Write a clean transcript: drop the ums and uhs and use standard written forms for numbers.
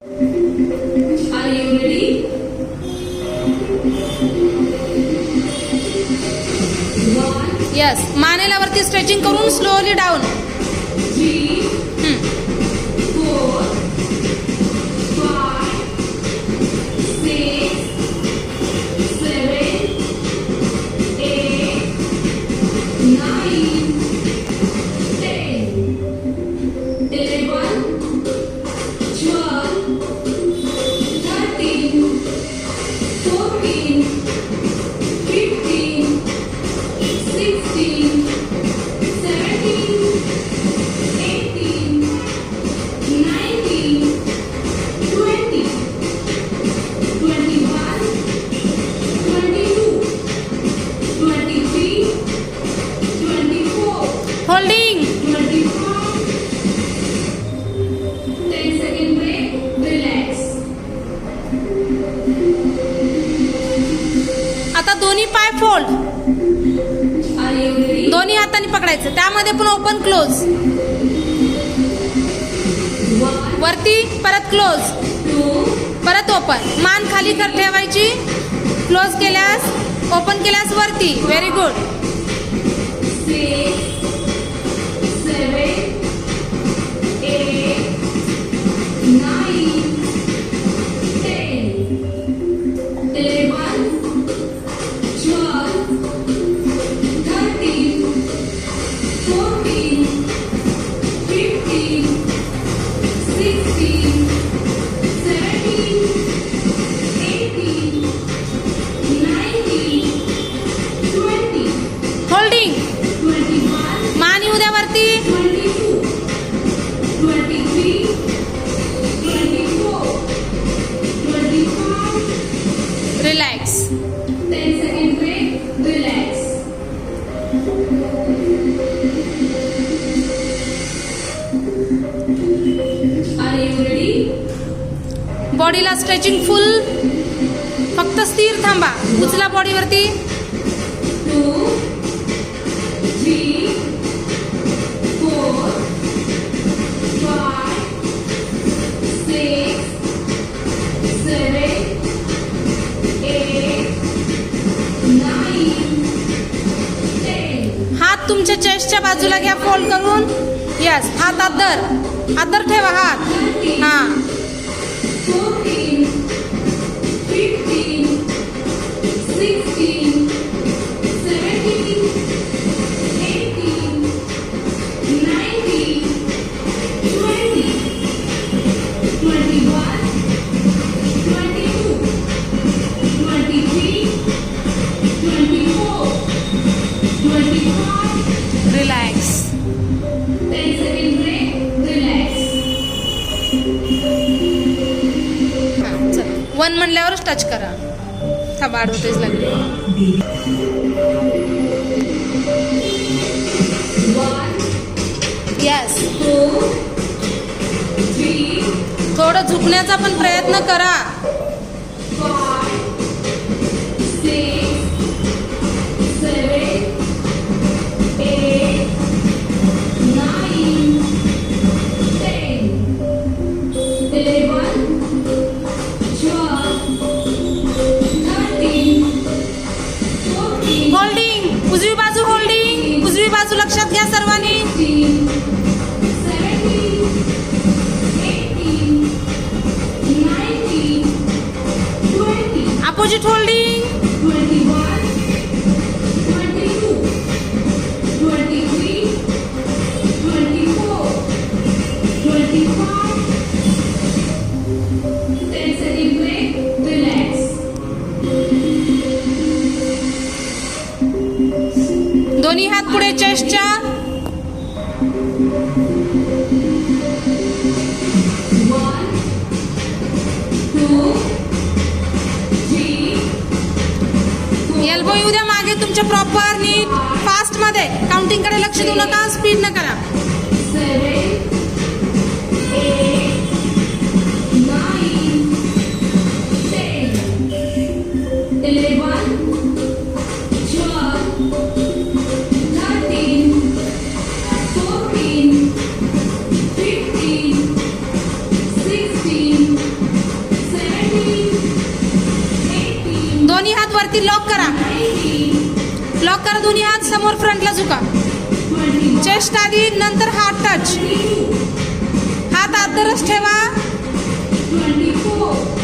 Are you ready? Yes, मानेलावरती stretching करून slowly down. 3, 4, 5, 6, 7, 8, 9, 10, 11, 12, 13, 14, 15, 16, 17, 18, 19, 20, 21, 22, 23, 24, holding. 25. 10-second break. Relax. आता दोन्ही पाय फोल्ड. Are you ready? दोन्ही हाताने पकडायचं. त्यामध्ये पण ओपन क्लोज. 1, वरती परत क्लोज, 2, परत ओपन. मान खाली कर ठेवायची. क्लोज केल्यास, ओपन केल्यास वरती. Very good. 6, 7, 8, 9, 10, 11, 12, 13, 14, 15, 16, 17, 18, 19, 20, होल्डिंग. 21, मान येऊ द्या वरती. 22, 23, 24, 25. Relax. 10-second break. Relax. Are you ready? बॉडीला स्ट्रेचिंग फुल. फक्त स्थिर थांबा. उचला बॉडीवरती. 2, 3, 4, 5, 6, 7, 8, 9, 10. हात तुमच्या चेस्टच्या बाजूला घ्या फोल्ड करून. यस, हात आदर ठेवा हात. 13, हा. 14, 15, 16, 17, 18, 19, 20, 21, 22, 23, 24, 25. रिलॅक्स. 10-second break. Relax. हा, चल. 1 म्हणल्यावरच टच करा. थांबा, ॲडव्हर्टाईज लागली. 1, यस. 2, 3, थोडं झुकण्याचा पण प्रयत्न करा. 5, 6, 7, 8, 9, 10, 11, 12, 13, 14, होल्डिंग. उजवी बाजू होल्डिंग. उजवी बाजू लक्षात घ्या सर्वांनी. 16, 17, 18, 19, 20, opposite holding. 21, 22, 23, 24, 25. 10-second break. Relax. दोन्ही हात पुढे चेस्टच्या. 1, 2, 3, एल्बो येऊ द्या मागे तुमच्या प्रॉपर नीट. फास्ट मध्ये काउंटिंग कडे लक्ष देऊ नका. स्पीड न करा. 7, 8, 9, 10, 11, 12, 13, 14, 15, 16, दोन्ही हात वरती लॉक करा. 19, लॉक करा दोन्ही हात. समोर फ्रंटला झुका. 21, चेस्ट आधी, नंतर हात टच. हात आत धरच ठेवा. 24,